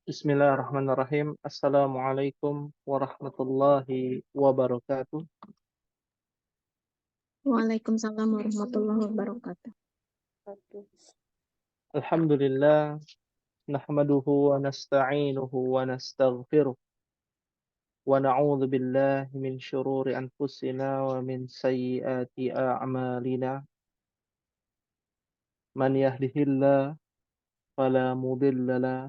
Bismillahirrahmanirrahim. Assalamualaikum warahmatullahi wabarakatuh. Waalaikumsalam warahmatullahi wabarakatuh. Alhamdulillah, nahmaduhu wa nasta'inuhu wa nastaghfiruh. Wa na'udzu billahi min syururi anfusina wa min sayyiati a'malina. Man yahdihillah fala mudilla lah,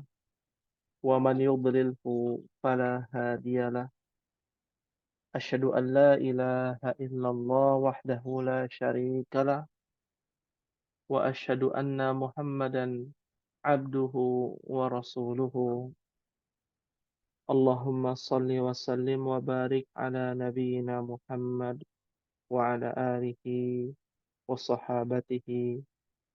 wa man yudlilhu fala hadiyalah. Asyhadu an la ilaha illallah wahdahu la syarikalah. Wa asyhadu anna Muhammadan abduhu wa rasuluhu. Allahumma salli wa sallim wa barik ala nabiyyina Muhammad wa ala alihi wa sahabatihi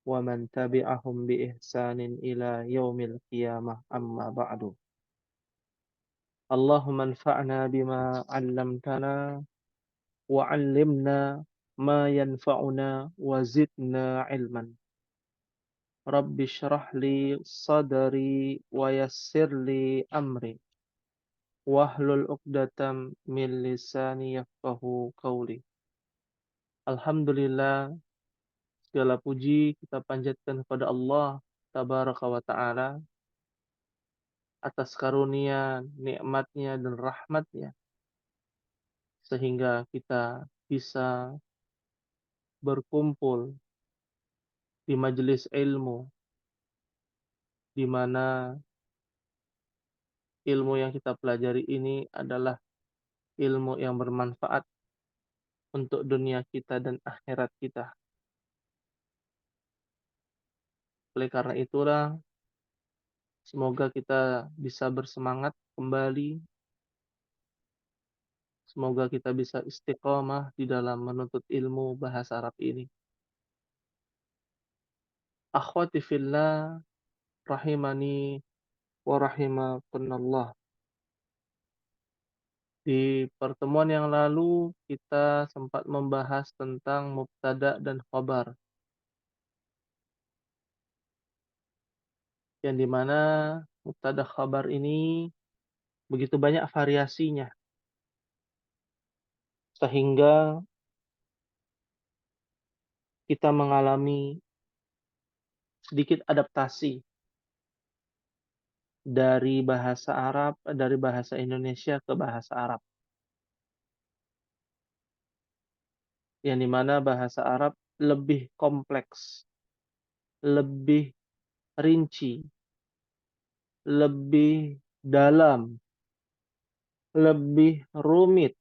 wa man tabi'ahum bi ihsanin ila yaumil qiyamah, amma ba'du. Allahumma anfa'na bima 'allamtana wa 'allimna ma yanfa'una wa zidna ilman. Rabbi shrah li sadri wa yassir li amri wahlul 'uqdatam min lisani yafqahu qawli. Alhamdulillah, segala puji kita panjatkan kepada Allah tabaraka wa taala atas karunia, nikmatnya dan rahmatnya sehingga kita bisa berkumpul di majelis ilmu di mana ilmu yang kita pelajari ini adalah ilmu yang bermanfaat untuk dunia kita dan akhirat kita. Oleh karena itulah, semoga kita bisa bersemangat kembali. Semoga kita bisa istiqomah di dalam menuntut ilmu bahasa Arab ini. Akhwati fillah, rahimani wa rahimakunallah. Di pertemuan yang lalu kita sempat membahas tentang mubtada dan khabar, yang dimana mubtada khabar ini begitu banyak variasinya, sehingga kita mengalami sedikit adaptasi dari bahasa Arab, dari bahasa Indonesia ke bahasa Arab. Yang dimana bahasa Arab lebih kompleks, lebih rinci, lebih dalam, lebih rumit.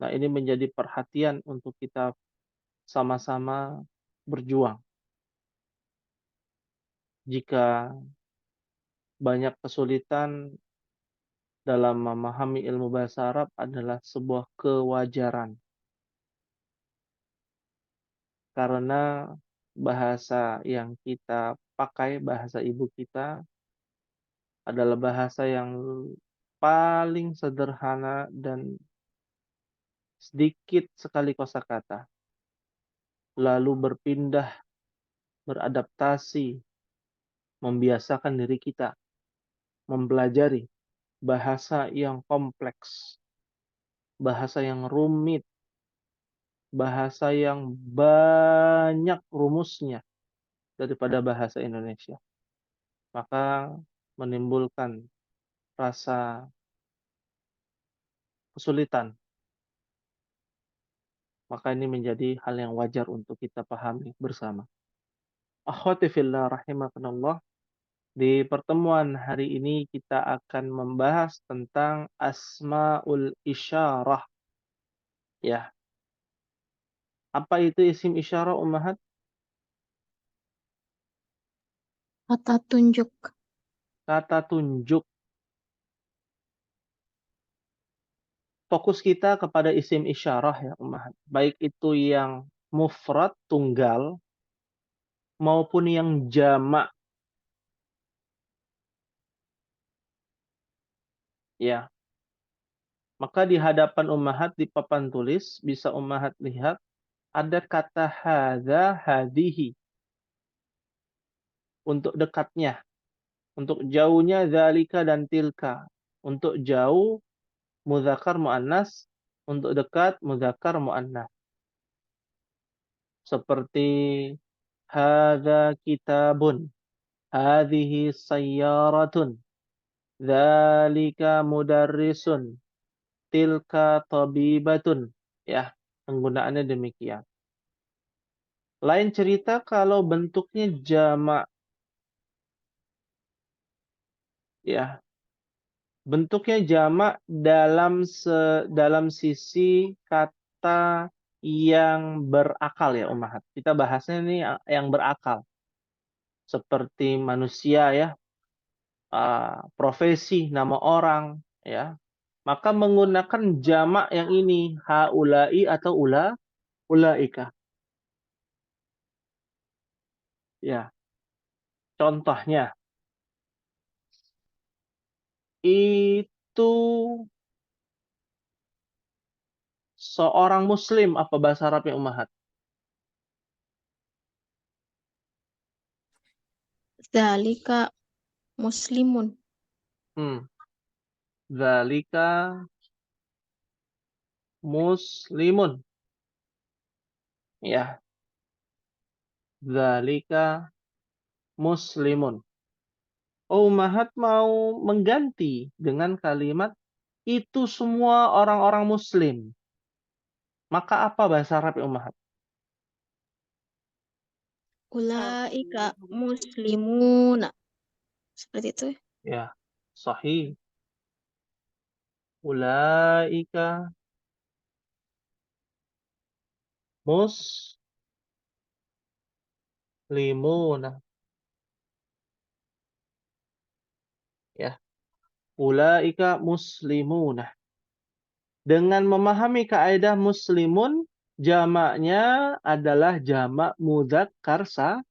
Nah, ini menjadi perhatian untuk kita sama-sama berjuang. Jika banyak kesulitan dalam memahami ilmu bahasa Arab adalah sebuah kewajaran. Karena bahasa yang kita pakai, bahasa ibu kita, adalah bahasa yang paling sederhana dan sedikit sekali kosakata. Lalu berpindah, beradaptasi, membiasakan diri kita mempelajari bahasa yang kompleks, bahasa yang rumit, bahasa yang banyak rumusnya daripada bahasa Indonesia. Maka menimbulkan rasa kesulitan. Maka ini menjadi hal yang wajar untuk kita pahami bersama. Akhwati fillah rahimakumullah, di pertemuan hari ini kita akan membahas tentang asmaul isyarah. Ya, apa itu isim isyarah, ummahat? Kata tunjuk. Kata tunjuk. Fokus kita kepada isim isyarah ya, ummahat. Baik itu yang mufrad, tunggal, maupun yang jamak. Ya, maka di hadapan ummahat di papan tulis bisa ummahat lihat ada kata hadza, hadihi untuk dekatnya. Untuk jauhnya dzalika dan tilka. Untuk jauh mudzakkar muannas, untuk dekat mudzakkar muannas. Seperti hadza kitabun, hadhihi sayyaratun, dzalika mudarrisun, tilka tabibatun. Ya, penggunaannya demikian. Lain cerita kalau bentuknya jamak. Ya, bentuknya jamak dalam sisi kata yang berakal ya Ummahat. Kita bahasnya ini yang berakal. Seperti manusia ya, profesi, nama orang ya. Maka menggunakan jamak yang ini, haulai atau ulaika. Ya, contohnya itu seorang muslim, apa bahasa Arabnya Ummahat? Dzalika muslimun. Dzalika muslimun. Ya, dzalika muslimun. Ummahat mau mengganti dengan kalimat itu semua orang-orang muslim. Maka apa bahasa Arab ya Ummahat? Ulaika muslimuna. Seperti itu. Ya, sahih. Ulaika muslimuna. Ya, ulaika muslimuna. Dengan memahami kaidah muslimun, jamaknya adalah jamak mudzakkar salim.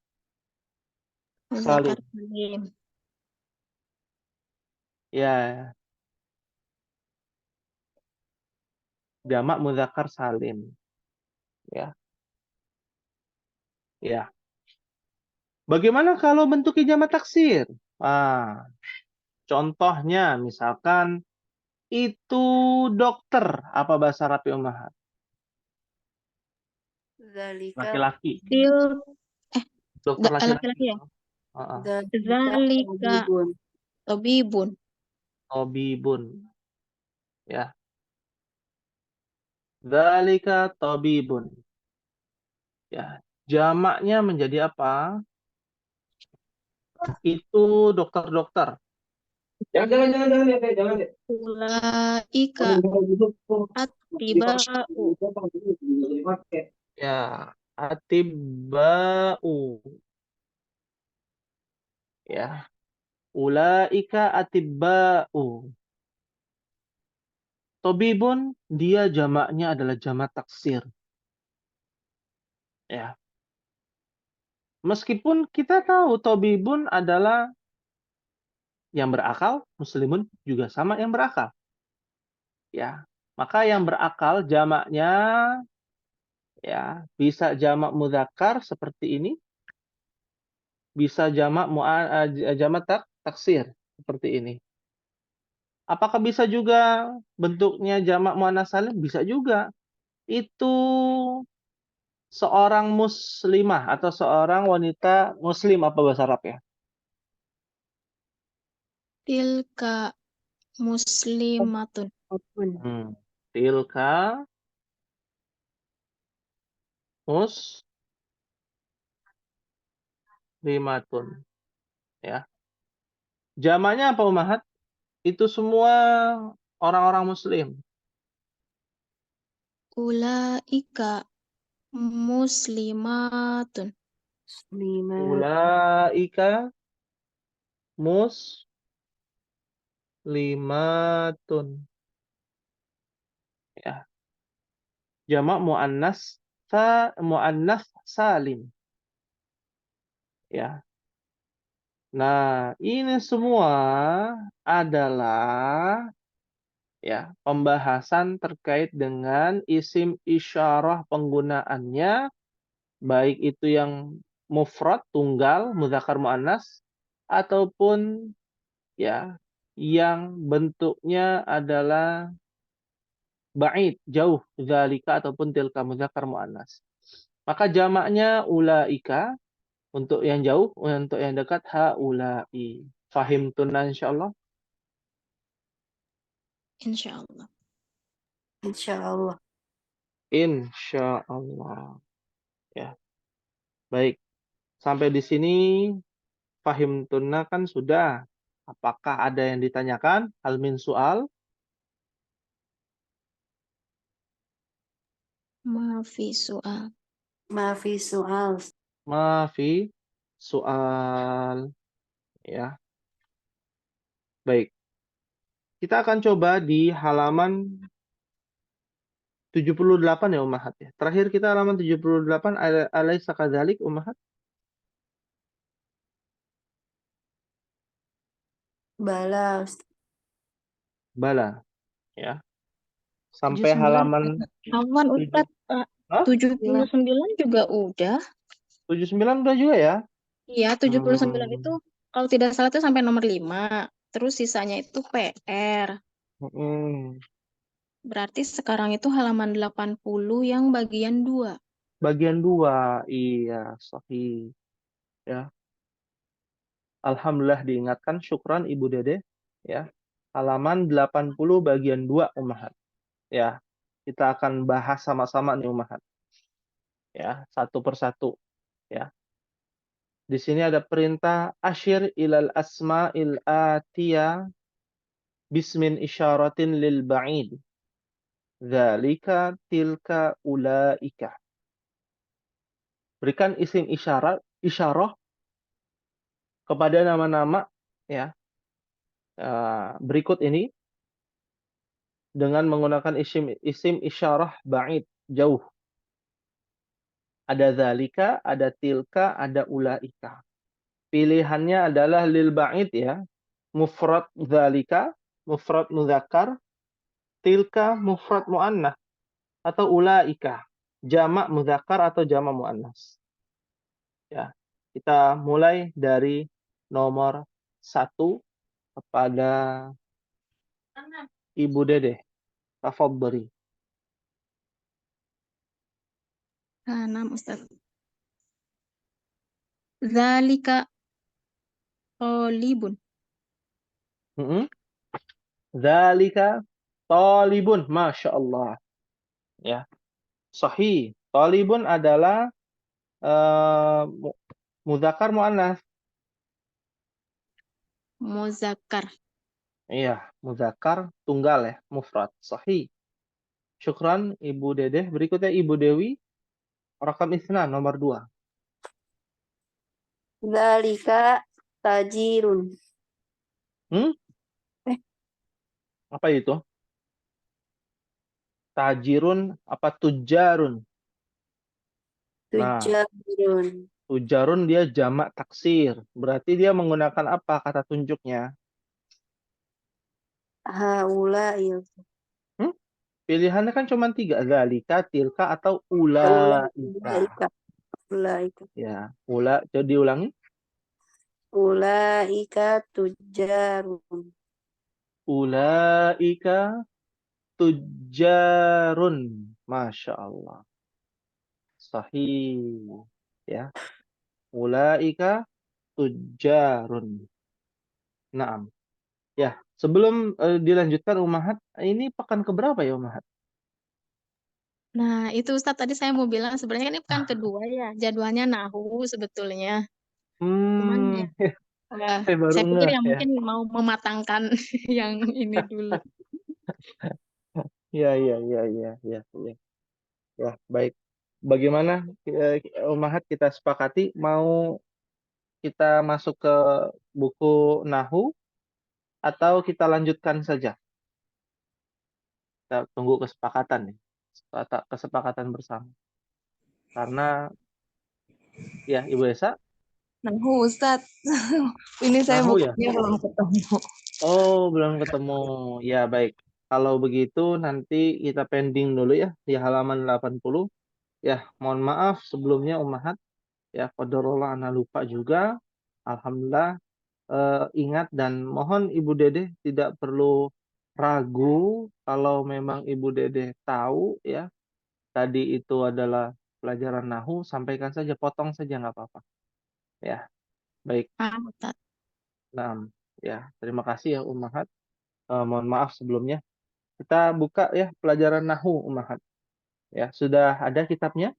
Mudzakkar salim. Ya, jamak mudzakkar salim. Ya, ya. Bagaimana kalau bentuknya jamak taksir? Contohnya misalkan itu dokter, apa bahasa Arabnya Ummahat? Dzalika Laki-laki. Til Dokter laki-laki. laki-laki ya. dzalika Dzalika tabibun. tabibun. Tabibun. Ya. Dzalika tabibun. Ya. Jamaknya menjadi apa? Itu dokter-dokter. Jangan. Ulaika attiba'u. Ya, atibba'u. Ya. Ulaika atibba'u. Tabibun, dia jamaknya adalah jamak taksir. Ya. Meskipun kita tahu tabibun adalah yang berakal, muslimun juga sama yang berakal. Ya. Maka yang berakal jamaknya ya bisa jamak mudzakkar seperti ini, bisa jamak taksir seperti ini. Apakah bisa juga bentuknya jamak muannats salim? Bisa juga. Itu seorang muslimah atau seorang wanita muslim, apa bahasa Arab ya? Tilka muslimatun. Tilka muslimatun. Ya. Jamaknya apa Ummahat? Itu semua orang-orang muslim. Ulaika muslimatun. Ulaika muslimatun. Ya. Jamak muannas salim. Ya. Nah, ini semua adalah ya pembahasan terkait dengan isim isyarah penggunaannya, baik itu yang mufrad tunggal mudzakkar muannas ataupun ya yang bentuknya adalah ba'id, jauh, zalika ataupun tilka muzakkar muannas. Maka jamaknya ulaika untuk yang jauh, untuk yang dekat haulai. Fahim tunna insyaallah. Insyaallah. Insyaallah. Insyaallah. Ya, baik. Sampai di sini fahim tunna kan sudah. Apakah ada yang ditanyakan? Hal min soal? Maafi soal. Maafi soal. Maafi soal. Ya, baik. Kita akan coba di halaman 78 ya Ummahat ya. Terakhir kita halaman 78 alaisa kadzalik Ummahat. Bala. Bala ya. Sampai 79 halaman Awan 7. Ustadz, Hah? 79 juga udah. 79 udah juga ya? Iya, 79 itu Hmm. kalau tidak salah itu sampai nomor 5. Terus sisanya itu PR. Hmm. Berarti sekarang itu halaman 80 yang bagian 2. Bagian 2. Iya, sahih. Ya. Alhamdulillah diingatkan, syukran Ibu Dede ya. Halaman 80 bagian 2 Ummahat. Ya. Kita akan bahas sama-sama nih Ummahat. Ya, satu persatu ya. Di sini ada perintah asyir ilal asma'il atiyah bismin isyaratin lil ba'id. Dzalika tilka ulaika. Berikan isim isyarah kepada nama-nama ya berikut ini dengan menggunakan isim isyarah ba'id, jauh. Ada dzalika, ada tilka, ada ulaika. Pilihannya adalah lil ba'id ya. Mufrad dzalika, mufrad mudzakkar, tilka mufrad muannas, atau ulaika jamak mudzakkar atau jamak muannas. Ya. Kita mulai dari nomor 1 kepada Ibu Dede. Tafadhali. 6 Ustadz. Zalika talibun. Dzalika talibun, Masya Allah. Ya, sahih. Talibun adalah mudzakkar muannas. Muzakkar. Iya, mudzakkar tunggal ya, mufrad. Sahih. Syukran Ibu Dede. Berikutnya Ibu Dewi, rakam isna nomor 2. Dzalika tajirun. Apa itu? Tajirun apa tujarun? Nah, Tujarun. tujarun dia jamak taksir. Berarti dia menggunakan apa kata tunjuknya? Haulai. Hmm? Pilihannya kan cuma 3. Zalika, tilka, atau ulaika. Ulaika. Ulaika. Ya, coba diulangi. Ulaika tujarun. Ulaika tujarun. Masya Allah. Sahih. Ya. Ulaika tujarun. Naam. Ya, sebelum dilanjutkan Ummahat, ini pekan keberapa ya Ummahat? Nah, itu Ustadz tadi saya mau bilang sebenarnya kan ini pekan kedua ya. Jadwalnya nahu sebetulnya. Cuman ya, Saya baru saya pikir ngeh ya ya. mungkin mau mematangkan yang ini dulu. Ya, ya, ya, ya, ya, ya. Ya, baik. Bagaimana Ummahat kita sepakati mau kita masuk ke buku Nahu atau kita lanjutkan saja? Kita tunggu kesepakatan nih. Kesepakatan bersama. Karena ya Ibu Esa, Nahu Ustadz, ini saya Nahu ya? bukunya belum ketemu. Oh, belum ketemu. Ya, baik. Kalau begitu nanti kita pending dulu ya di halaman 80. Ya, mohon maaf sebelumnya Ummahat. Ya, qadarullah ana lupa juga. Alhamdulillah ingat dan mohon Ibu Dede tidak perlu ragu kalau memang Ibu Dede tahu ya, tadi itu adalah pelajaran nahu, sampaikan saja, potong saja nggak apa-apa. Ya, baik. Paham, Ustaz. Nah, ya, terima kasih ya Ummahat. Mohon maaf sebelumnya. Kita buka ya pelajaran nahu Ummahat. Ya, sudah ada kitabnya?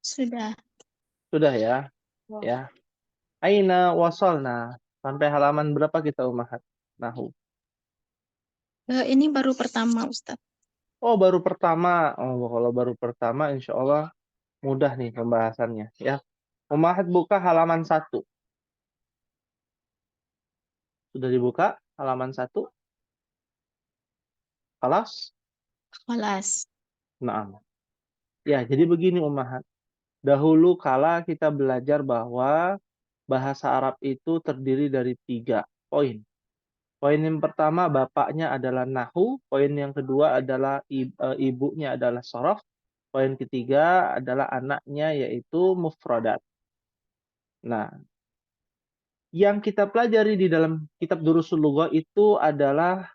Sudah. Sudah ya. Ya. Aina wasolna. Sampai halaman berapa kita Ummahat? Nahu. Ini baru pertama, Ustaz. Oh, baru pertama. Oh, kalau baru pertama insya Allah mudah nih pembahasannya ya. Ummahat buka halaman 1. Sudah dibuka halaman 1? Kelas? Kelas. Nah. Ya, jadi begini Ummahat. Dahulu kala kita belajar bahwa bahasa Arab itu terdiri dari 3 poin. Poin yang pertama bapaknya adalah nahu, poin yang kedua adalah ibunya adalah sorof, poin ketiga adalah anaknya yaitu mufradat. Nah, yang kita pelajari di dalam kitab Durusul Lughah itu adalah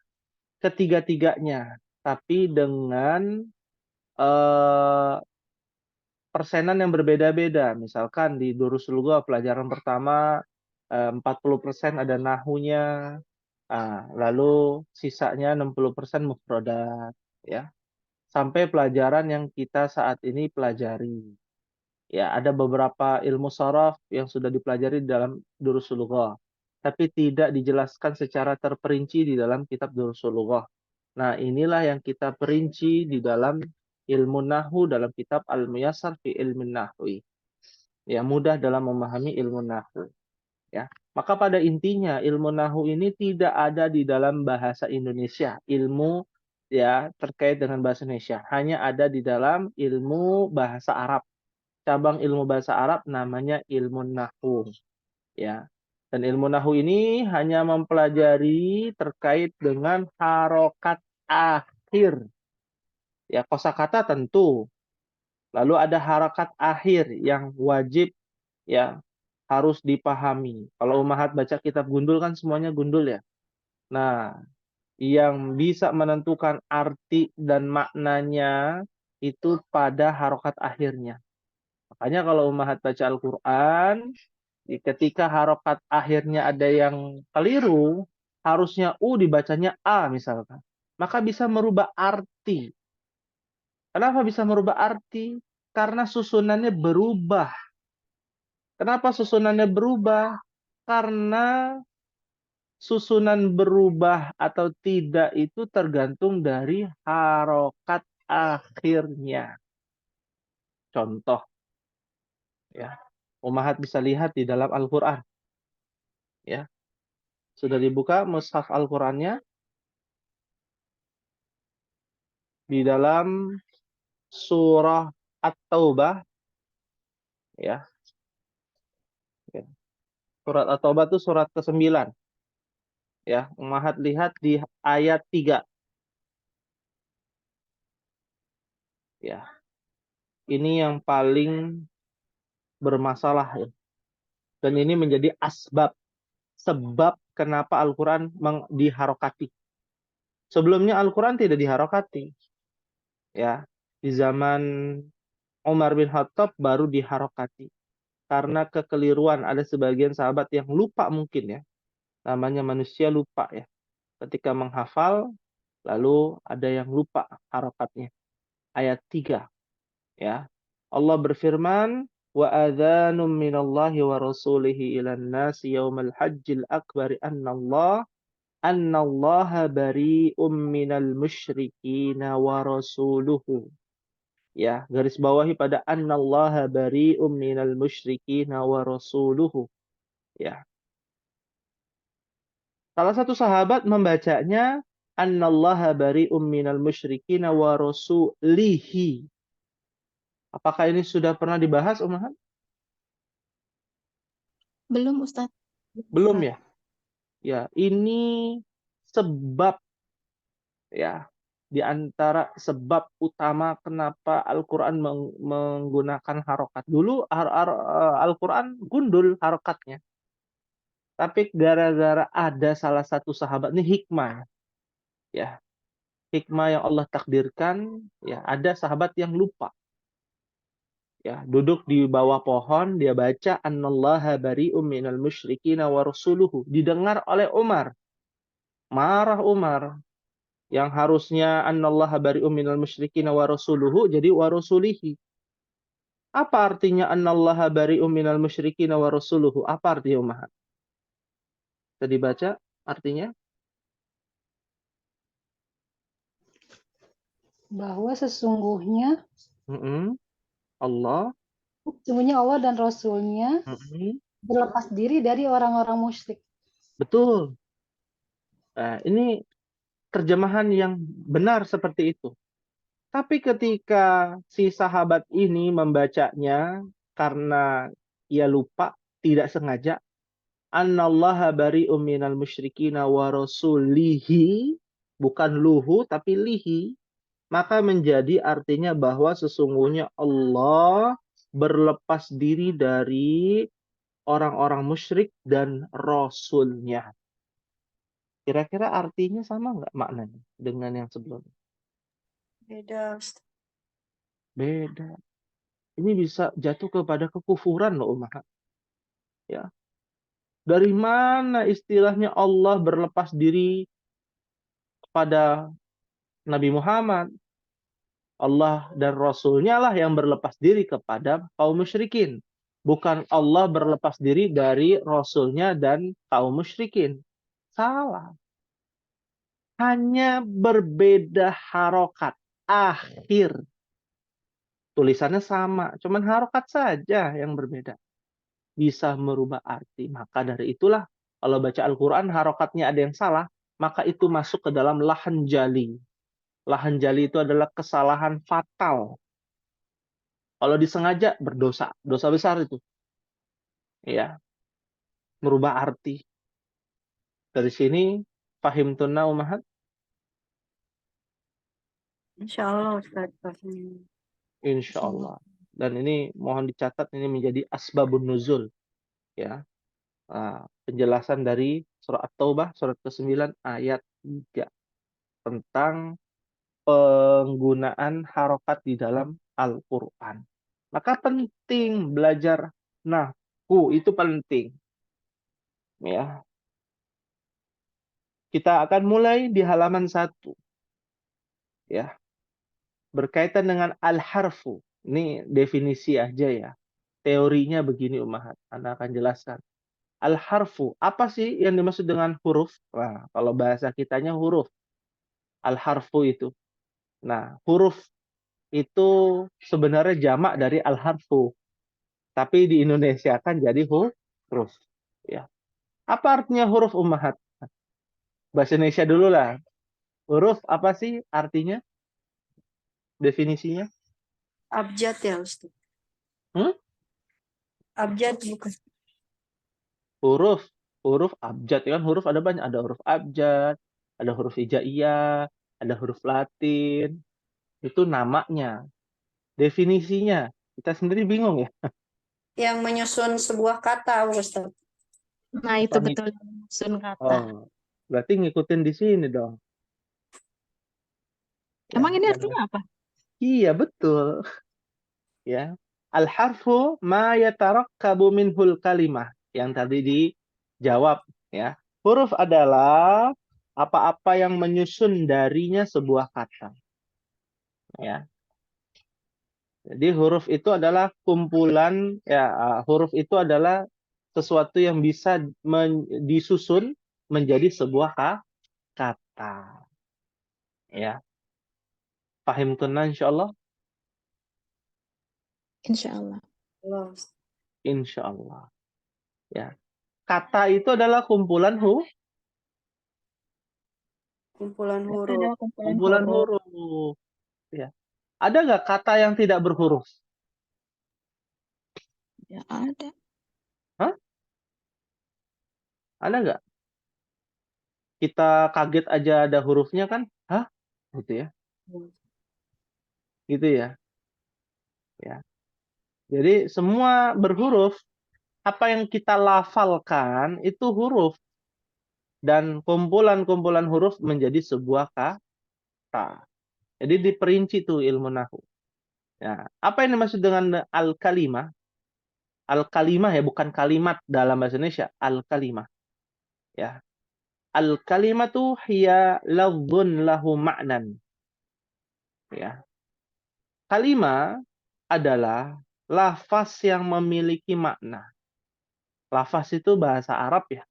ketiga-tiganya, tapi dengan eh, persenan yang berbeda-beda. Misalkan di Durusul Lughah pelajaran pertama 40% ada nahunya, lalu sisanya 60% mufradat ya. Sampai pelajaran yang kita saat ini pelajari. Ya, ada beberapa ilmu sharaf yang sudah dipelajari di dalam Durusul Lughah, tapi tidak dijelaskan secara terperinci di dalam kitab Durusul Lughah. Nah, inilah yang kita perinci di dalam ilmu nahwu dalam kitab Al-Muyassar fi Ilmin Nahwi. Ya, mudah dalam memahami ilmu nahwu. Ya, maka pada intinya ilmu nahwu ini tidak ada di dalam bahasa Indonesia. Ilmu ya terkait dengan bahasa Indonesia hanya ada di dalam ilmu bahasa Arab. Cabang ilmu bahasa Arab namanya ilmu nahwu ya. Dan ilmu nahwu ini hanya mempelajari terkait dengan harokat akhir. Ya, kosakata tentu. Lalu ada harokat akhir yang wajib ya harus dipahami. Kalau Ummahat baca kitab Gundul kan semuanya Gundul ya. Nah, yang bisa menentukan arti dan maknanya itu pada harokat akhirnya. Makanya kalau Ummahat baca Al-Quran, ketika harokat akhirnya ada yang keliru, harusnya U dibacanya A misalkan. Maka bisa merubah arti. Kenapa bisa merubah arti? Karena susunannya berubah. Kenapa susunannya berubah? Karena susunan berubah atau tidak itu tergantung dari harokat akhirnya. Contoh, ya, Ummahat bisa lihat di dalam Al-Quran. Ya, sudah dibuka mushaf Al-Qurannya di dalam surah At-Taubah. Ya, ya. Surat At-Taubah itu surat ke-9. Ya, Ummahat lihat di ayat 3. Ya, ini yang paling bermasalah ya. Dan ini menjadi sebab kenapa Al-Quran diharokati. Sebelumnya Al-Quran tidak diharokati. Ya, di zaman Umar bin Khattab baru diharokati. Karena kekeliruan, ada sebagian sahabat yang lupa mungkin ya. Namanya manusia lupa ya. Ketika menghafal, lalu ada yang lupa harokatnya. Ayat 3. Ya. Allah berfirman, wa adzanum minallahi wa rasulihi ilan nasi yaumal hajjil akbari annallaha bari'um minal musyrikina wa rasuluhu. Ya, garis bawahi pada annallaha bari'um minal musyrikina wa rasuluhu. Ya. Salah satu sahabat membacanya annallaha bari'um minal musyrikina wa rasulihi. Apakah ini sudah pernah dibahas, Ummahat? Belum, Ustaz. Belum ya? Ya, ini sebab ya di antara sebab utama kenapa Al-Quran menggunakan harokat. Dulu Al-Quran gundul harokatnya. Tapi gara-gara ada salah satu sahabat, ini hikmah ya. Hikmah yang Allah takdirkan, ya, ada sahabat yang lupa. Ya, duduk di bawah pohon, dia baca annallaha bari'um minal musyrikina wa rasuluhu. Didengar oleh Umar. Marah Umar. Yang harusnya annallaha bari'um minal musyrikina wa rasuluhu jadi wa rasulihi. Apa artinya annallaha bari'um minal musyrikina wa rasuluhu? Apa artinya Umar? Bisa dibaca artinya? Bahwa sesungguhnya Allah. sesungguhnya Allah dan Rasulnya berlepas diri dari orang-orang musyrik. Betul. Nah, ini terjemahan yang benar seperti itu. Tapi ketika si sahabat ini membacanya karena ia lupa, tidak sengaja, annallaha bari'um minal musyrikina wa rasulihi, bukan luhu tapi lihi, maka menjadi artinya bahwa sesungguhnya Allah berlepas diri dari orang-orang musyrik dan rasulnya. Kira-kira artinya sama nggak maknanya dengan yang sebelumnya? Beda, Ustaz. Beda. Ini bisa jatuh kepada kekufuran loh, Umar. Ya. Dari mana istilahnya Allah berlepas diri kepada Nabi Muhammad? Allah dan Rasulnya lah yang berlepas diri kepada kaum musyrikin. Bukan Allah berlepas diri dari Rasulnya dan kaum musyrikin. Salah. Hanya berbeda harokat. Akhir. Tulisannya sama. Cuman harokat saja yang berbeda. Bisa merubah arti. Maka dari itulah kalau baca Al-Quran harokatnya ada yang salah, maka itu masuk ke dalam lahan jali. Lahan jali itu adalah kesalahan fatal. Kalau disengaja berdosa, dosa besar itu. Ya, merubah arti. Dari sini fahim tunna umahat. Insya Allah, Ustaz. Paham. Insya Allah. Dan ini mohon dicatat, ini menjadi asbabun nuzul. Ya, penjelasan dari surat At-Taubah, surat ke-9 ayat 3. Tentang penggunaan harokat di dalam Al-Quran. Maka penting belajar nahwu, itu penting. Ya. Kita akan mulai di halaman 1. Ya. Berkaitan dengan al-harfu. Ini definisi aja ya. Teorinya begini Ummahat. Anda akan jelaskan. Al-harfu, apa sih yang dimaksud dengan huruf? Nah, kalau bahasa kitanya huruf. Al-harfu itu. Nah, huruf itu sebenarnya jamak dari al-harfu. Tapi di Indonesia kan jadi huruf. Ya. Apa artinya huruf Ummahat? Bahasa Indonesia dulu lah. Huruf apa sih artinya? Definisinya? Abjad ya, Ustaz. Hmm? Abjad bukan. Huruf. Huruf abjad. Ya kan huruf ada banyak. Ada huruf abjad, ada huruf hijaiyah, ada huruf Latin. Itu namanya. Definisinya. Kita sendiri bingung ya. Yang menyusun sebuah kata, Ustaz. Nah, itu betul. Sun kata. Oh, berarti ngikutin di sini dong. Emang Ya, ini jangan. artinya apa? Iya, betul. Ya. Al-harfu ma yatarakkabu minhul kalimah. Yang tadi dijawab ya. Huruf adalah apa-apa yang menyusun darinya sebuah kata. Ya. Jadi huruf itu adalah kumpulan ya, huruf itu adalah sesuatu yang bisa disusun menjadi sebuah kata. Ya. Paham tunan insyaallah? Insya Allah. Insyaallah. Ya. Kata itu adalah kumpulan Kumpulan Itu huruf. adalah kumpulan huruf. Ya. Ada nggak kata yang tidak berhuruf? Ya ada. Hah? Ada nggak? Kita kaget aja ada hurufnya kan? Hah? Gitu ya. Gitu ya. Ya. Jadi semua berhuruf apa yang kita lafalkan itu huruf, dan kumpulan-kumpulan huruf menjadi sebuah kata. Jadi diperinci tuh ilmu nahu. Ya, apa yang dimaksud dengan al-kalimah? Al-kalimah ya, bukan kalimat dalam bahasa Indonesia, al-kalimah. Ya. Al-kalimatu hiya lafdzun lahu ma'nan. Ya. Kalimah adalah lafaz yang memiliki makna. Lafaz itu bahasa Arab ya.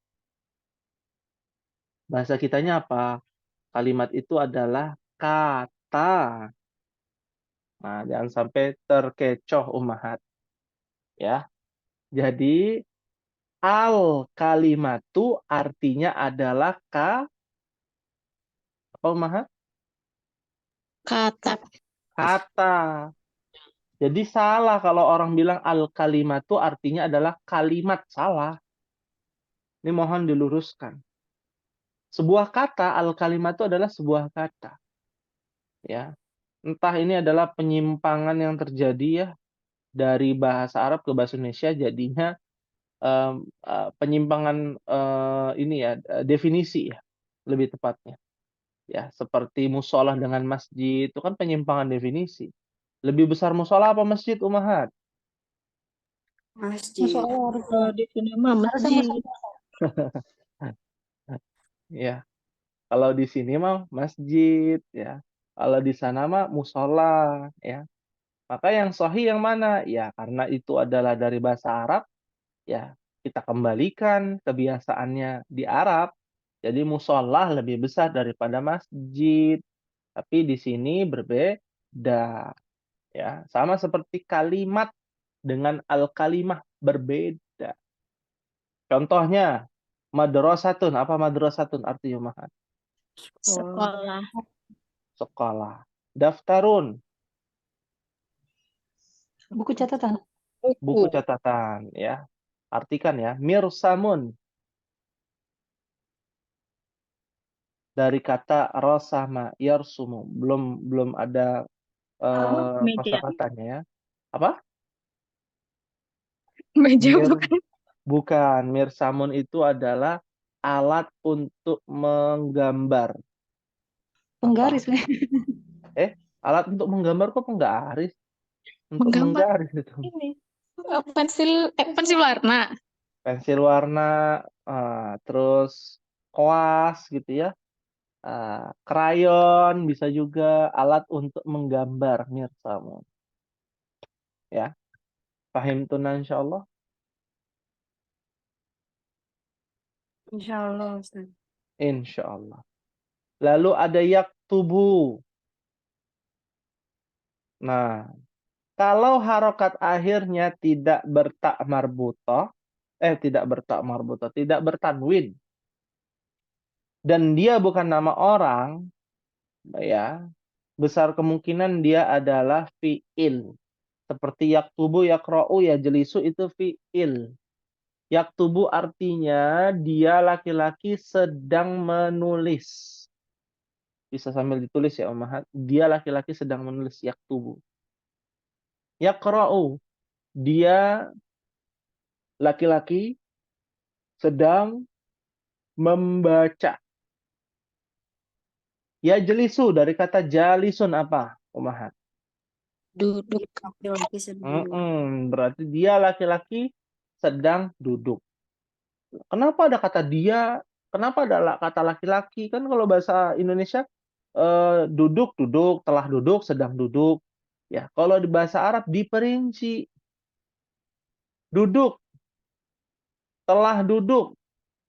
Bahasa kitanya apa? Kalimat itu adalah kata. Nah, jangan sampai terkecoh ummahat. Ya. Jadi al-kalimatu artinya adalah apa ummahat? Kata. Kata. Jadi salah kalau orang bilang al-kalimatu artinya adalah kalimat. Salah. Ini mohon diluruskan. Sebuah kata, al-kalimatu adalah sebuah kata. Ya. Entah ini adalah penyimpangan yang terjadi ya dari bahasa Arab ke bahasa Indonesia, jadinya penyimpangan ini ya, definisi ya, lebih tepatnya. Ya, seperti musolah dengan masjid itu kan penyimpangan definisi. Lebih besar musolah apa masjid, Umahat? Masjid. Masya Allah harus Di sini mah harusnya masjid. Ya, kalau di sini mah masjid ya. Kalau di sana mah musola ya. Maka yang sahih yang mana? Ya, karena itu adalah dari bahasa Arab, ya kita kembalikan kebiasaannya di Arab. Jadi musola lebih besar daripada masjid. Tapi di sini berbeda. Ya, sama seperti kalimat dengan al-kalimah berbeda. Contohnya, madrasatun. Apa madrasatun artinya, Mahat? Sekolah. Sekolah. Daftarun. buku catatan. Buku catatan. Ya. Artikan ya. Mirsamun. Dari kata rosama. Yarsumu. Belum ada Meja. kosakatanya ya. Apa? Meja Mir, bukan. bukan. Mirsamun itu adalah alat untuk menggambar. Penggaris. Alat untuk menggambar kok penggaris? Untuk Menggambar menggaris itu. ini. Pensil warna. Pensil warna, terus koas gitu ya. Krayon bisa juga alat untuk menggambar, mirsamun. Ya. Paham tunan insyaallah? Insyaallah, Ustaz. Insyaallah. Lalu ada yaktubu. Nah, kalau harokat akhirnya tidak tidak bertanwin, dan dia bukan nama orang, ya, besar kemungkinan dia adalah fi'il. Seperti yaktubu, yakra'u, yajlisu itu fi'il. Yaktubu artinya dia laki-laki sedang menulis. Bisa sambil ditulis ya Ummahat. Dia laki-laki sedang menulis, yaktubu. Yakra'u, dia laki-laki sedang membaca. Yajlisu dari kata jalisun apa Ummahat? Duduk. Laki-laki sedang Berarti dia laki-laki sedang duduk. Kenapa ada kata dia? Kenapa ada kata laki-laki? Kan kalau bahasa Indonesia duduk, duduk, telah duduk, sedang duduk. Ya, kalau di bahasa Arab diperinci. Duduk, telah duduk,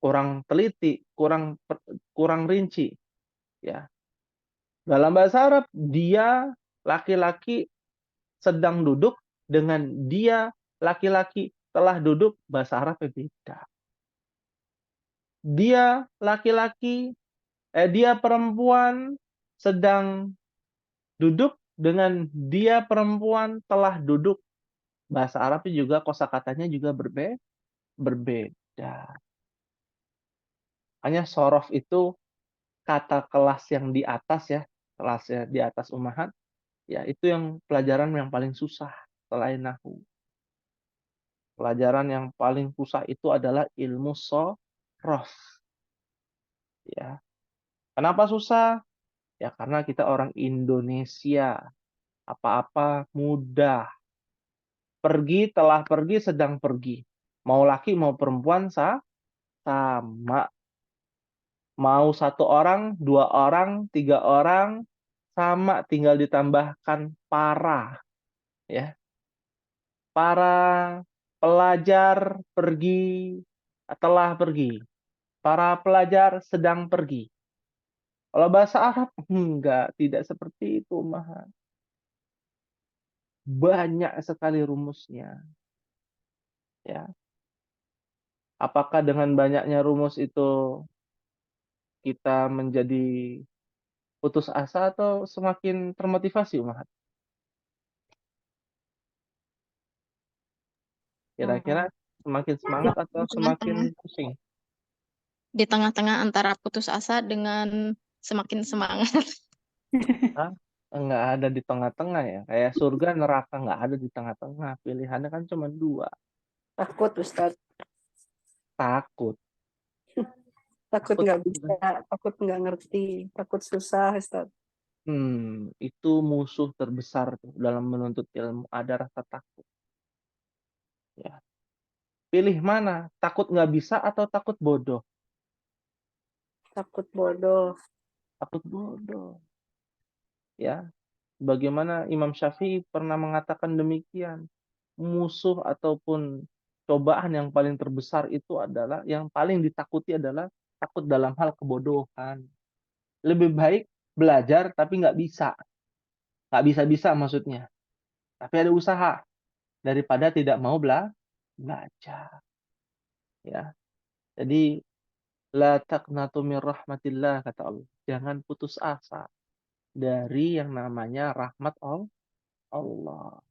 kurang teliti, kurang rinci. Ya. Dalam bahasa Arab dia laki-laki sedang duduk dengan dia laki-laki telah duduk, bahasa Arabnya beda. Dia laki-laki, dia perempuan sedang duduk dengan dia perempuan telah duduk. Bahasa Arabnya juga kosakatanya juga berbeda. Hanya sorof itu kata kelas yang di atas ya, kelasnya di atas ummahat, ya itu yang pelajaran yang paling susah selain nahwu. Pelajaran yang paling susah itu adalah ilmu sorof. Ya. Kenapa susah? Ya karena kita orang Indonesia. Apa-apa mudah. Pergi, telah pergi, sedang pergi. Mau laki, mau perempuan, sama. Mau 1 orang, 2 orang, 3 orang, sama. Tinggal ditambahkan para. Ya. Para pelajar pergi, telah pergi. Para pelajar sedang pergi. Kalau bahasa Arab, enggak, tidak seperti itu, Maha. Banyak sekali rumusnya. Ya. Apakah dengan banyaknya rumus itu kita menjadi putus asa atau semakin termotivasi, Maha? Kira-kira semakin semangat atau semakin Tengah-tengah. pusing? Di tengah-tengah antara putus asa dengan semakin semangat. Hah? Enggak ada di tengah-tengah ya. Kayak surga, neraka enggak ada di tengah-tengah. Pilihannya kan cuma 2. Takut, Ustaz. Takut. Takut Takut. nggak bisa, takut nggak ngerti, takut susah, Ustaz. Itu musuh terbesar tuh dalam menuntut ilmu, ada rasa takut. Ya. Pilih mana? Takut nggak bisa atau takut bodoh? Takut bodoh. Takut bodoh. Ya. Bagaimana Imam Syafi'i pernah mengatakan demikian. Musuh ataupun cobaan yang paling terbesar itu adalah, yang paling ditakuti adalah takut dalam hal kebodohan. Lebih baik belajar tapi nggak bisa. Nggak bisa-bisa maksudnya. Tapi ada usaha. Daripada tidak mau belajar. Ya. Jadi la taqnatu min rahmatillah, kata Allah. Jangan putus asa dari yang namanya rahmat Allah.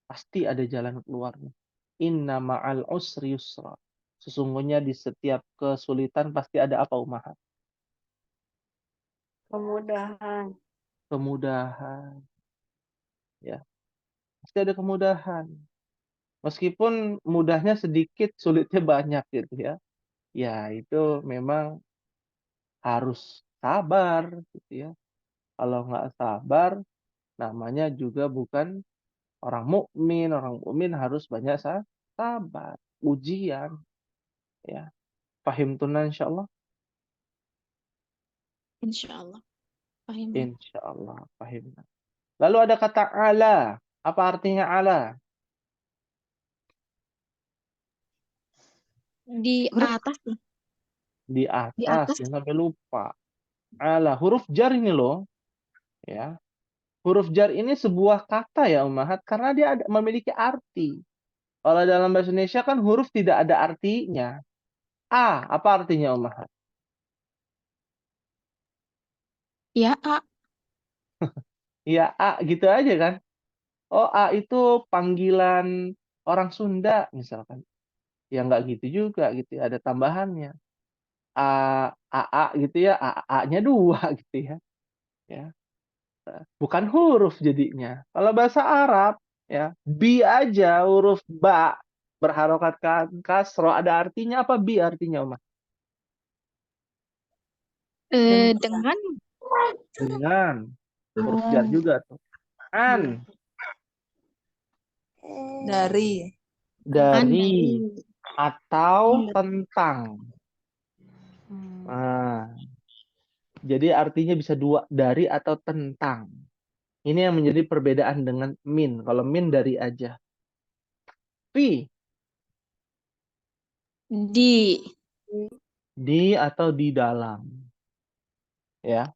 Pasti ada jalan keluarnya. Inna ma'al usri yusra. Sesungguhnya di setiap kesulitan pasti ada apa, Umahat? Kemudahan. Kemudahan. Ya. Pasti ada kemudahan. Meskipun mudahnya sedikit, sulitnya banyak gitu ya. Ya, itu memang harus sabar gitu ya. Kalau nggak sabar, namanya juga bukan orang mukmin. Orang mukmin harus banyak sabar, ujian, ya. Pahim tunan insyaallah. Insya Allah. Paham. Insyaallah pahim. Lalu ada kata ala. Apa artinya ala? Di atas. Di Di atas, atas. jangan sampai lupa. Ala, huruf jar ini loh, ya. Huruf jar ini sebuah kata ya Ummahat, karena dia memiliki arti. Kalau dalam bahasa Indonesia kan huruf tidak ada artinya. A, apa artinya Ummahat? Ya, A. Ya A gitu aja kan. Oh, A itu panggilan orang Sunda misalkan. Ya nggak gitu juga gitu ya, ada tambahannya. A gitu ya, A-nya 2 gitu ya. Ya. Bukan huruf jadinya. Kalau bahasa Arab ya, bi aja huruf ba berharokat kasro ada artinya apa bi artinya, Umar? Dengan Dengan huruf jar juga tuh. An Dari. dari atau tentang. Nah, jadi artinya bisa 2, dari atau tentang. Ini yang menjadi perbedaan dengan min. Kalau min dari aja. Fi, di atau di dalam. Ya.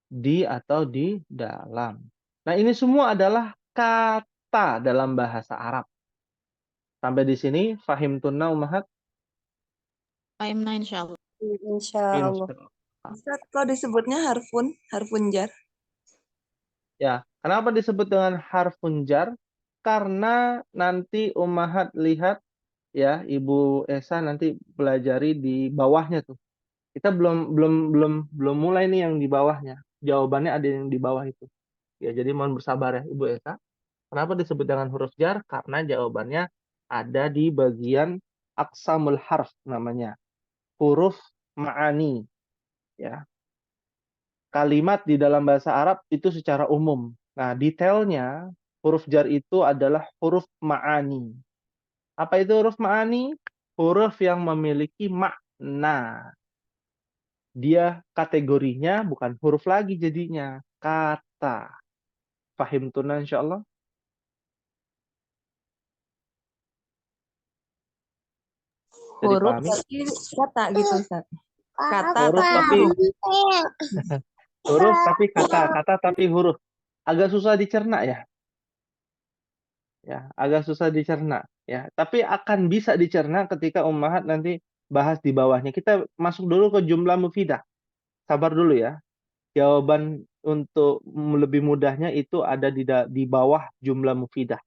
Di atau di dalam. Nah, ini semua adalah kata dalam bahasa Arab. Sampai di sini fahim tunna Ummahat? Fahimna insya Allah. Insya Allah. Ustaz, kok disebutnya harfun jar? Ya, kenapa disebut dengan harfun jar? Karena nanti Ummahat lihat ya, Ibu Esa nanti pelajari di bawahnya tuh. Kita belum mulai nih yang di bawahnya. Jawabannya ada yang di bawah itu. Ya, jadi mohon bersabar ya Ibu Esa. Kenapa disebut dengan huruf jar? Karena jawabannya ada di bagian aqsamul harf namanya. Huruf ma'ani. Ya. Kalimat di dalam bahasa Arab itu secara umum. Nah, detailnya huruf jar itu adalah huruf ma'ani. Apa itu huruf ma'ani? Huruf yang memiliki makna. Dia kategorinya bukan huruf lagi jadinya, kata. Fahim tuna insyaallah? Bisa Huruf dipahami? tapi kata gitu, Ustaz. Kata Huruf tapi tapi huruf. huruf tapi kata tapi huruf. Agak susah dicerna ya. Ya, agak susah dicerna ya. Tapi akan bisa dicerna ketika ummahat nanti bahas di bawahnya. Kita masuk dulu ke jumlah mufidah. Sabar dulu ya. Jawaban untuk lebih mudahnya itu ada di bawah jumlah mufidah.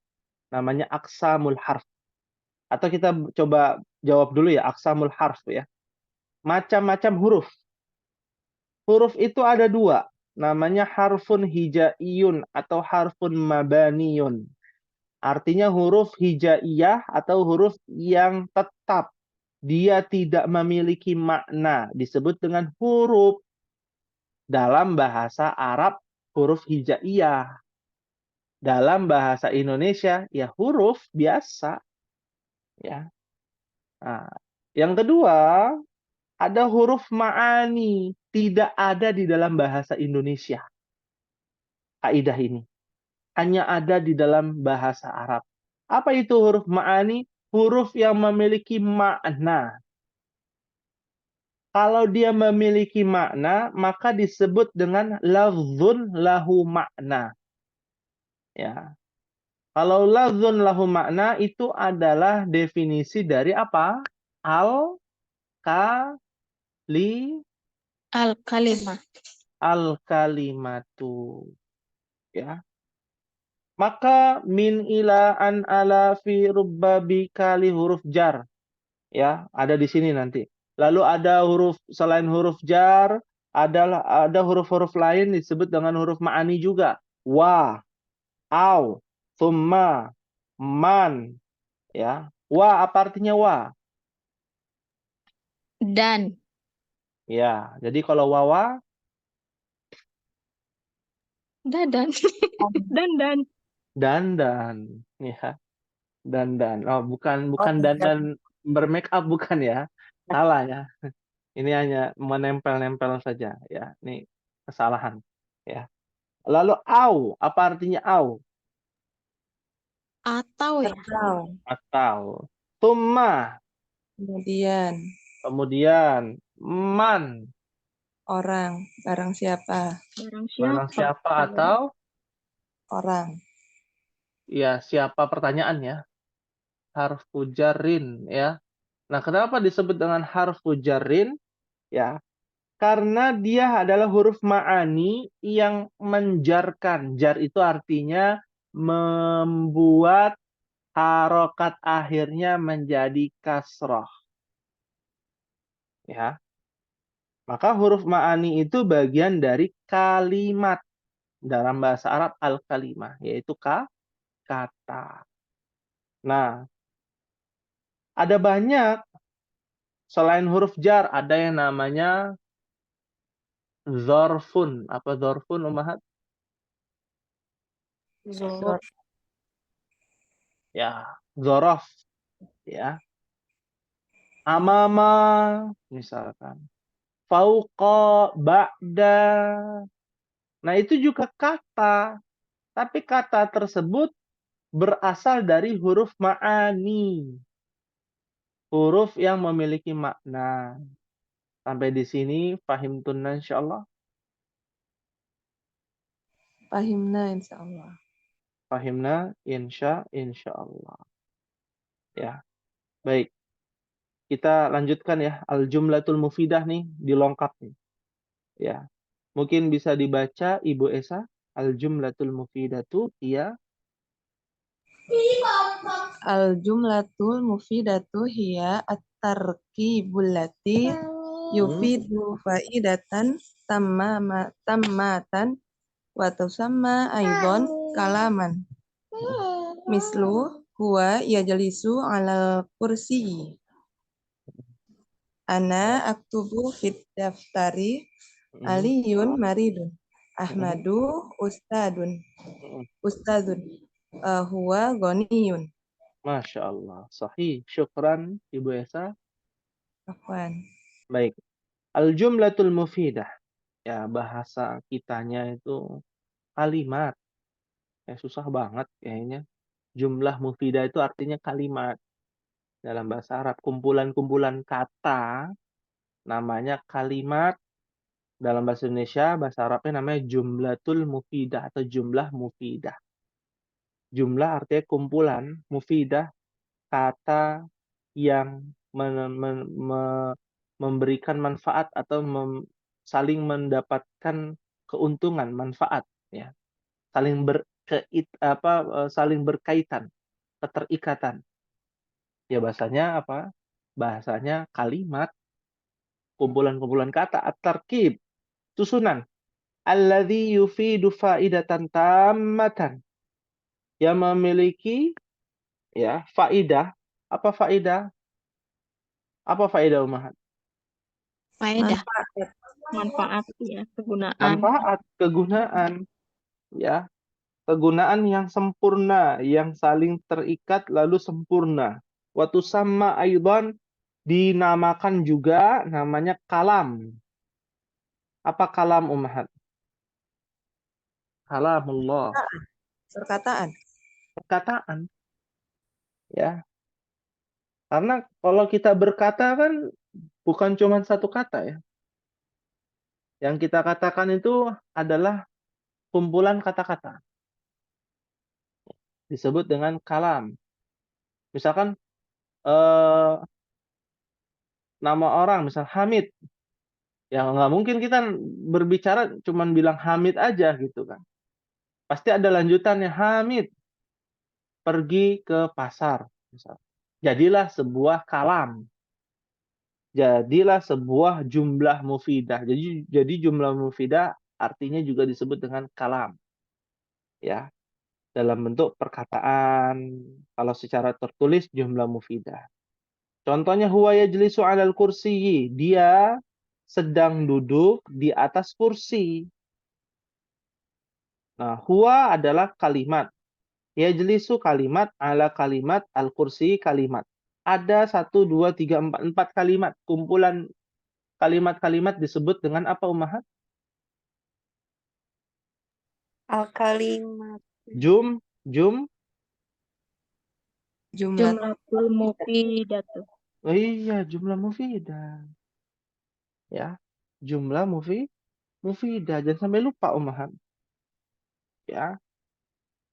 Namanya aqsamul harf. Atau kita coba jawab dulu ya, aqsamul harf ya. Macam-macam huruf. Huruf itu ada dua. Namanya harfun hijaiyun atau harfun mabaniyun. Artinya huruf hijaiyah atau huruf yang tetap. Dia tidak memiliki makna. Disebut dengan huruf. Dalam bahasa Arab, huruf hijaiyah. Dalam bahasa Indonesia, ya huruf biasa. Ya. Nah, yang kedua, ada huruf ma'ani. Tidak ada di dalam bahasa Indonesia. Kaidah ini. Hanya ada di dalam bahasa Arab. Apa itu huruf ma'ani? Huruf yang memiliki makna. Kalau dia memiliki makna, maka disebut dengan lafzun lahu makna. Ya. Kalau lafzun lahu makna itu adalah definisi dari apa? Al-kalimah. Al-kalimatu. Ya. Maka min ila an ala fi rubbabi kali huruf jar. Ya, ada di sini nanti. Lalu ada huruf selain huruf jar, ada huruf-huruf lain disebut dengan huruf ma'ani juga. Wa, au, thumma, man. Ya. Wa apa artinya wa? Dan. Ya, jadi kalau wawa Dan. Dan. dandan, ya. Dandan. Oh, bukan Oh, dandan bermake up bukan ya. Salah ya. Ini hanya menempel-nempel saja ya. Ini kesalahan ya. Lalu au, apa artinya au? Atau ya. Atau. Tumma, kemudian man, orang, barang siapa, barang siapa atau orang. ya siapa pertanyaan ya. Harfu jarrin ya. Nah, kenapa disebut dengan harfu jarrin? Ya, karena dia adalah huruf ma'ani yang menjarkan. Jar itu artinya membuat harokat akhirnya menjadi kasroh. Ya. Maka huruf ma'ani itu bagian dari kalimat. Dalam bahasa Arab al-kalimah, yaitu kata. Nah, ada banyak selain huruf jar, ada yang namanya zorfun. Apa zorfun, Umahat? Zorof. Ya, zorof. Ya. Amama, misalkan. Fauqa, ba'da. Nah, itu juga kata. Tapi kata tersebut berasal dari huruf ma'ani. Huruf yang memiliki makna. Sampai di sini, fahim tunna insyaallah. Fahimna insyaallah. Fahimna insyaallah. Ya, baik. Kita lanjutkan ya. Al-jumlatul mufidah nih, dilengkap nih. Ya. Mungkin bisa dibaca Ibu Esa. Al-jumlatul mufidatu hiya. Al-jumlatul mufidatu hiya at-tarkibul lati yufidu faidatan tammatan wa tusamma aidan kalaman. Mislu Huwa yajlisu ala kursi. Ana aktubu fit daftari. Aliyun maridun. Ahmadu ustadun. Ustadun. Huwa ghaniyun. Masya Allah. Sahih. Syukran, Ibu Esa. Afwan. Baik. Al-jumlatul mufidah. Ya, bahasa kitanya itu kalimat. Ya, susah banget kayaknya. Jumlah mufidah itu artinya kalimat. Dalam bahasa Arab, kumpulan-kumpulan kata namanya kalimat. Dalam bahasa Indonesia, bahasa Arabnya namanya jumlatul mufidah atau jumlah mufidah. Jumlah artinya kumpulan, mufidah kata yang memberikan manfaat atau saling mendapatkan keuntungan, manfaat, ya. Saling berkaitan, keterikatan. Ya bahasanya apa? Bahasanya kalimat, kumpulan-kumpulan kata, at-tarkib, susunan. Alladzi yufidu faidatan tammatan. Yang memiliki ya faidah. Apa faidah? Apa faidah Ummahat? Faedah, manfaat ya, kegunaan. Manfaat, kegunaan, ya. Kegunaan yang sempurna, yang saling terikat lalu sempurna. Waktu sama aidan dinamakan juga namanya kalam. Apa kalam Ummahat? Kalamullah. Perkataan. Perkataan. Ya. Karena kalau kita berkata kan bukan cuma satu kata ya. Yang kita katakan itu adalah kumpulan kata-kata. Disebut dengan kalam. Misalkan nama orang, misal Hamid. Ya nggak mungkin kita berbicara cuma bilang Hamid aja gitu kan. Pasti ada lanjutannya. Hamid pergi ke pasar. Misal. Jadilah sebuah kalam. Jadilah sebuah jumlah mufidah. Jadi jumlah mufidah artinya juga disebut dengan kalam. Ya, dalam bentuk perkataan. Kalau secara tertulis jumlah mufidah. Contohnya huwa yajlisu 'alal kursiyyi. Dia sedang duduk di atas kursi. Nah, huwa adalah kalimat. Yajlisu kalimat, ala kalimat, al-kursi kalimat. Ada 1, 2, 3, 4 kalimat. Kumpulan kalimat-kalimat disebut dengan apa Ummahat? Al-kalimat. Jumlatul Jumlatul mufidatu. Oh iya, jumlah mufidah. Ya, jumlah mufidah. Jangan sampai lupa Ummahat. Ya.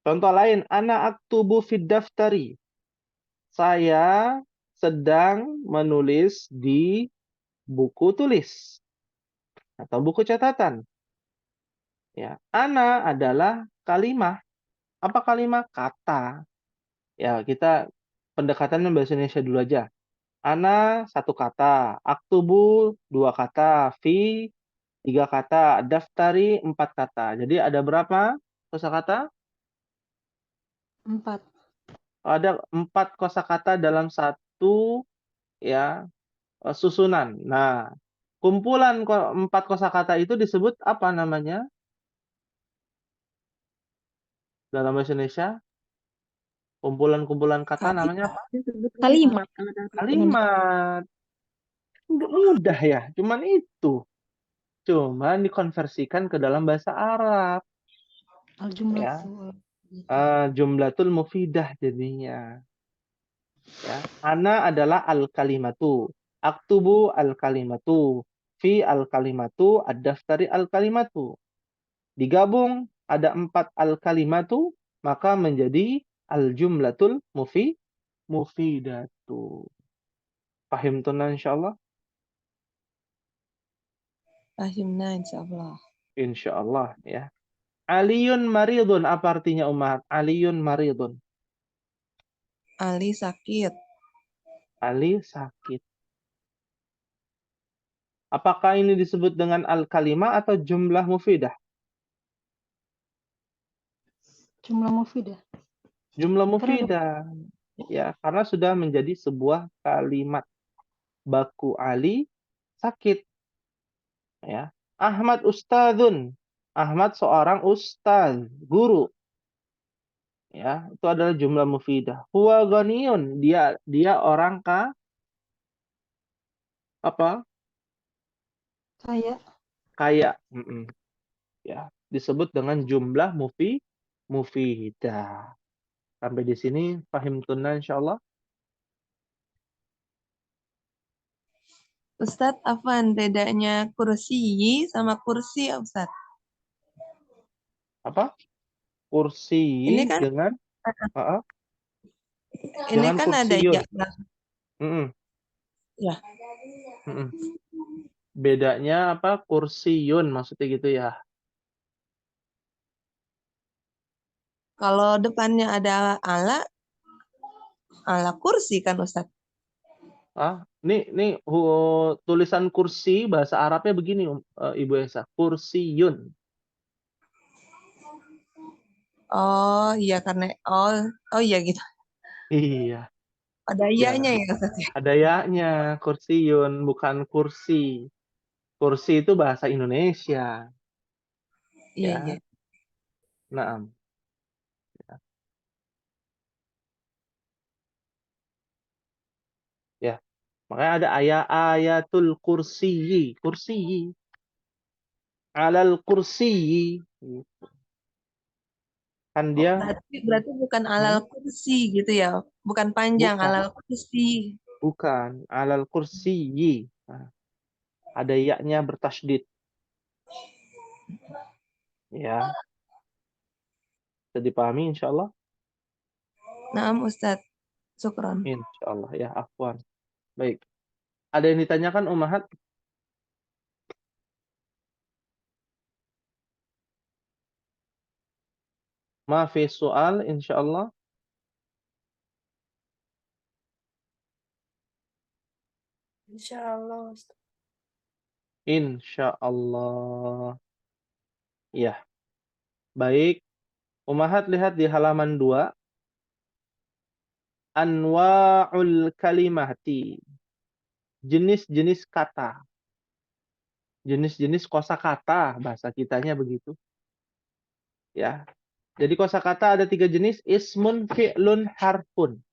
Contoh lain, ana aktubu fid daftari. Saya sedang menulis di buku tulis atau buku catatan. Ya, ana adalah kalimah. Apa kalimah? Kata. Ya, kita pendekatannya bahasa Indonesia dulu aja. Ana 1 kata, aktubu 2 kata, fi 3 kata, daftari 4 kata. Jadi ada berapa kosakata? 4. Ada 4 kosakata dalam satu ya susunan. Nah, kumpulan 4 kosakata itu disebut apa namanya? Dalam bahasa Indonesia, kumpulan-kumpulan kata namanya apa? Kalimat. Kalimat. Mudah ya, cuman itu. Cuman dikonversikan ke dalam bahasa Arab. Ya. Jumlatul mufidah jadinya. Ya. Ana adalah al-kalimatu. Aktubu al-kalimatu. Fi al-kalimatu. Ad-daftari al-kalimatu. Digabung ada 4 al-kalimatu, maka menjadi al-jumlatul mufidatu. Pahim tunan insyaallah? Fahimna insyaallah. Insyaallah ya. Aliyun maridun, apa artinya Ummahat? Aliyun maridun. Ali sakit. Ali sakit. Apakah ini disebut dengan al-kalimah atau jumlah mufidah? Jumlah mufidah. Jumlah Kenapa? mufidah. Ya, karena sudah menjadi sebuah kalimat. Baku Ali sakit. Ya. Ahmad ustadzun. Ahmad seorang ustaz, guru. Ya, itu adalah jumlah mufidah. Huwa ghaniyun. Dia orang apa? Kayak Kaya. Ya, disebut dengan jumlah mufidah. Sampai di sini paham tunna insyaallah. Ustadz, apaan bedanya kursi sama kursi ya Ustadz? Apa? Kursi Ini kan dengan ini dengan kan ada ya. kursiyun. Mm-mm, Ya. mm-mm. Bedanya apa? Kursiyun maksudnya gitu ya. Kalau depannya ada ala kursi kan Ustadz. Nih tulisan kursi bahasa Arabnya begini, Ibu Esa. Kursiyun. Oh iya karena oh iya gitu. Iya, Ada ya. iyanya ya Ustadz ya. Ada ya-nya, kursiyun, bukan kursi. Kursi itu bahasa Indonesia, Iya iya. ya. Naam. Ya. Makanya ada ayatul kursiyi, kursiyi. Alal kursiyi. Kan Oh, dia berarti bukan alal kursi gitu ya. Bukan panjang bukan, alal kursi. bukan alal kursiyi. Nah, ada ya-nya bertasydid, ya. Bisa dipahami insyaallah? Naam Ustadz. Syukron. Insyaallah ya, afwan. Baik. Ada yang ditanyakan Ummahat? Ma fi soal insyaallah. Insyaallah, Ustaz. Insyaallah. Ya. Baik. Ummahat lihat di halaman 2. Anwa'ul kalimati. Jenis-jenis kata. Jenis-jenis kosakata bahasa kitanya begitu. Ya. Jadi kosakata ada 3 jenis, ismun, fi'lun, harfun.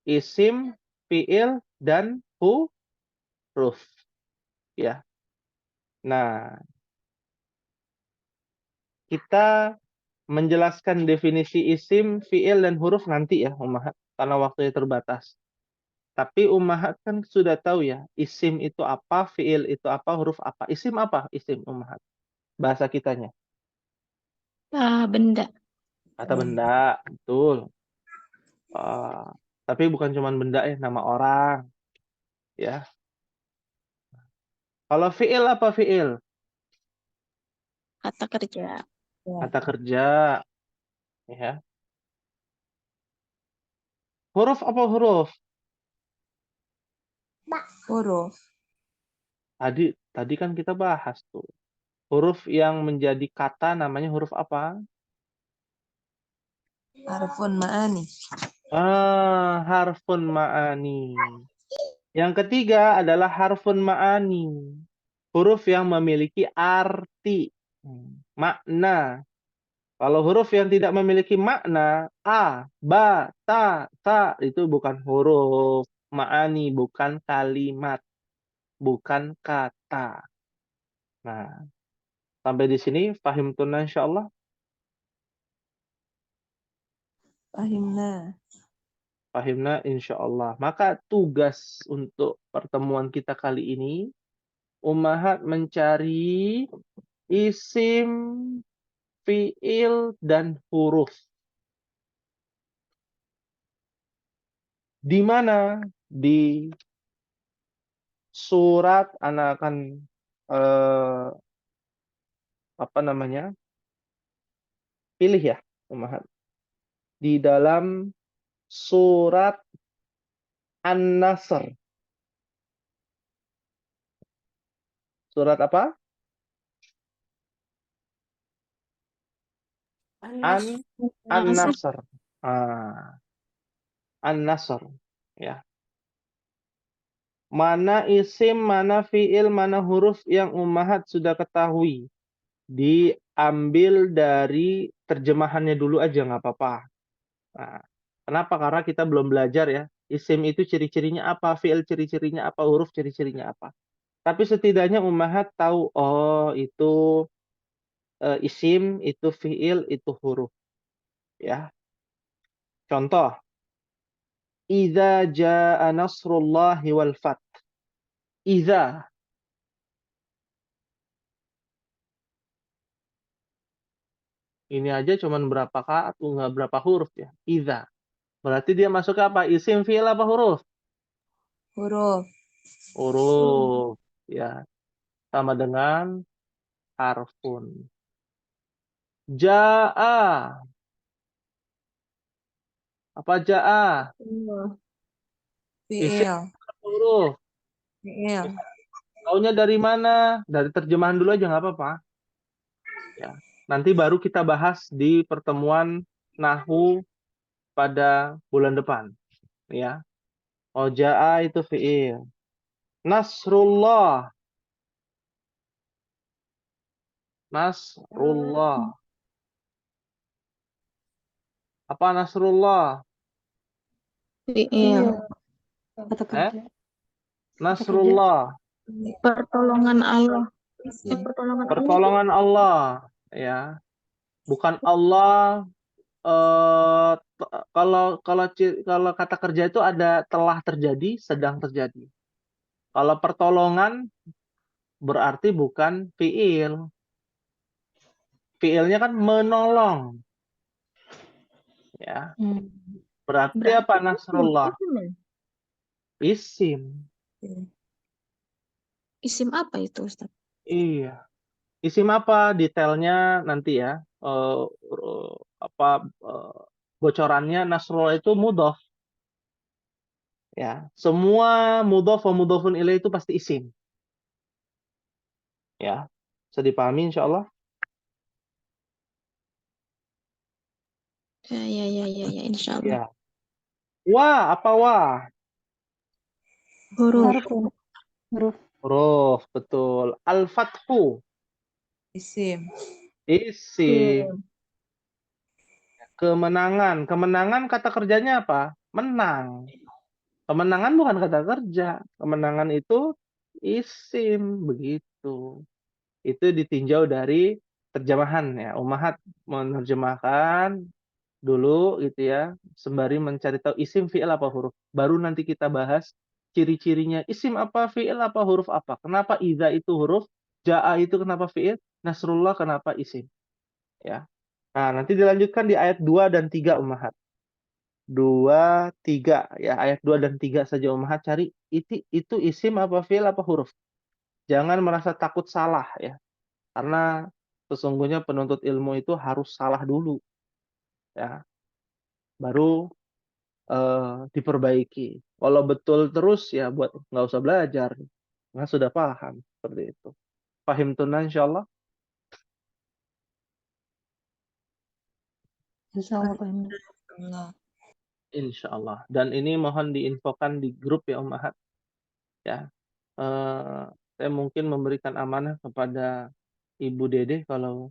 Isim, fi'il, dan huruf. Ya. Nah, kita menjelaskan definisi isim, fi'il, dan huruf nanti ya, Ummahat. Karena waktunya terbatas. Tapi Ummahat kan sudah tahu ya, isim itu apa, fi'il itu apa, huruf apa. Isim apa? Isim, Ummahat. Bahasa kitanya. Benda. Kata benda, betul. Tapi bukan cuma benda ya, nama orang. Ya. Kalau fi'il apa fi'il? Kata kerja. Kata kerja. Ya. Huruf apa huruf? Huruf. Tadi kan kita bahas tuh. Huruf yang menjadi kata namanya huruf apa? Harfun ma'ani. Harfun ma'ani. Yang ketiga adalah harfun ma'ani. Huruf yang memiliki arti, makna. Kalau huruf yang tidak memiliki makna, a, ba, ta, itu bukan huruf ma'ani, bukan kalimat, bukan kata. Nah, sampai di sini pahim tunna insyaallah. Fahimna. Fahimna insyaallah. Maka tugas untuk pertemuan kita kali ini, Ummahat mencari isim, fiil, dan huruf. Di mana? Di surat, anak akan apa namanya? Pilih ya, Ummahat. Di dalam surat An-Nasr. Surat apa? An-Nasr. An-Nasr. Ah, An-Nasr. Ya. Mana isim, mana fiil, mana huruf yang ummahat sudah ketahui. Diambil dari terjemahannya dulu aja nggak apa-apa. Nah, kenapa? Karena kita belum belajar ya. Isim itu ciri-cirinya apa, fiil ciri-cirinya apa, huruf ciri-cirinya apa. Tapi setidaknya ummahat tahu, oh itu isim, itu fiil, itu huruf. Ya. Contoh, idza jaa nasrullahi wal fath. Idza. Ini aja cuman berapa kata, nggak berapa huruf ya. Idza. Berarti dia masuk ke apa? Isim, fiil, apa huruf? Huruf. Huruf. Ya. Sama dengan harfun. Jaa. Apa jaa? Isim, Fiil. huruf. Fiil. Taunya dari mana? Dari terjemahan dulu aja nggak apa-apa. Ya. Nanti baru kita bahas di pertemuan Nahwu pada bulan depan. Ya. Jaa itu fiil. Nasrullah. Nasrullah. Apa Nasrullah? Fiil. Fiil. Kata Eh? kerja. Nasrullah. Pertolongan Allah. Isim. Pertolongan Allah. Pertolongan Allah. Ya. Bukan Allah. Kalau kata kerja itu ada telah terjadi, sedang terjadi. Kalau pertolongan berarti bukan fiil. Fiilnya kan menolong. Ya. Berarti apa Berarti Nasrullah? isim ya? Isim. Isim apa itu, Ustaz? Iya. Isim apa? Detailnya nanti ya. Bocorannya Nasrullah itu mudhof. Ya. Semua mudhof wa mudhofun ilaih itu pasti isim. Ya. Bisa dipahami insya Allah? Ya, insya Allah. Ya. Wa, apa wa? Huruf. Harf ya. Huruf. Huruf, betul. Al-fathu, Isim. isim. Kemenangan. Kemenangan kata kerjanya apa? Menang. Kemenangan bukan kata kerja. Kemenangan itu isim, begitu. Itu ditinjau dari terjemahan ya. Ummahat menerjemahkan dulu gitu ya, sembari mencari tahu isim, fiil, apa huruf. Baru nanti kita bahas ciri-cirinya isim apa, fiil apa, huruf apa. Kenapa idza itu huruf, jaa itu kenapa fiil, nasrullah kenapa isim. Ya. Nah, nanti dilanjutkan di ayat 2 dan 3 Ummahat. 2, 3 ya, ayat 2 dan 3 saja Ummahat cari itu isim apa, fiil apa, huruf. Jangan merasa takut salah ya. Karena sesungguhnya penuntut ilmu itu harus salah dulu ya. Baru diperbaiki. Kalau betul terus ya buat nggak usah belajar. Nggak sudah paham seperti itu. Pahim tunan insyaallah. Insya Allah Pak Imam. Allah. Insyaallah. Dan ini mohon diinfokan di grup ya Ummahat. Ya. Saya mungkin memberikan amanah kepada Ibu Dede kalau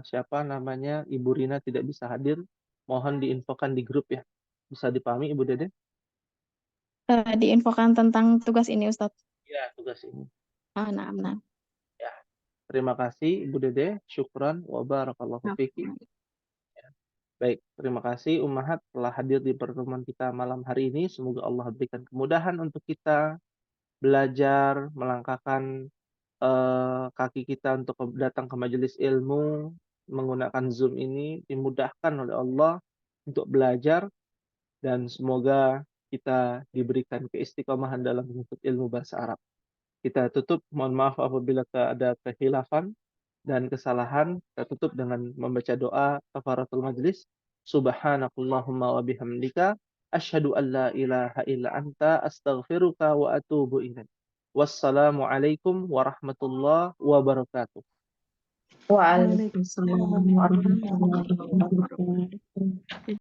siapa namanya Ibu Rina tidak bisa hadir, mohon diinfokan di grup ya. Bisa dipahami Ibu Dede? Diinfokan tentang tugas ini, Ustaz. Ya, tugas ini. Nah. Ya. Terima kasih Ibu Dede. Syukran wa barakallahu fiki. Baik, terima kasih Ummahat telah hadir di pertemuan kita malam hari ini. Semoga Allah berikan kemudahan untuk kita belajar, melangkahkan kaki kita untuk datang ke majelis ilmu, menggunakan Zoom ini, dimudahkan oleh Allah untuk belajar, dan semoga kita diberikan keistiqomahan dalam menuntut ilmu bahasa Arab. Kita tutup, mohon maaf apabila ada kehilafan dan kesalahan. Kita tutup dengan membaca doa kafaratul majlis. Subhanakallahumma wa bihamdika asyhadu an la ilaha illa anta astaghfiruka wa atubu ilaik. Wassalamualaikum warahmatullahi wabarakatuh. Waalaikumsalam warahmatullahi wabarakatuh.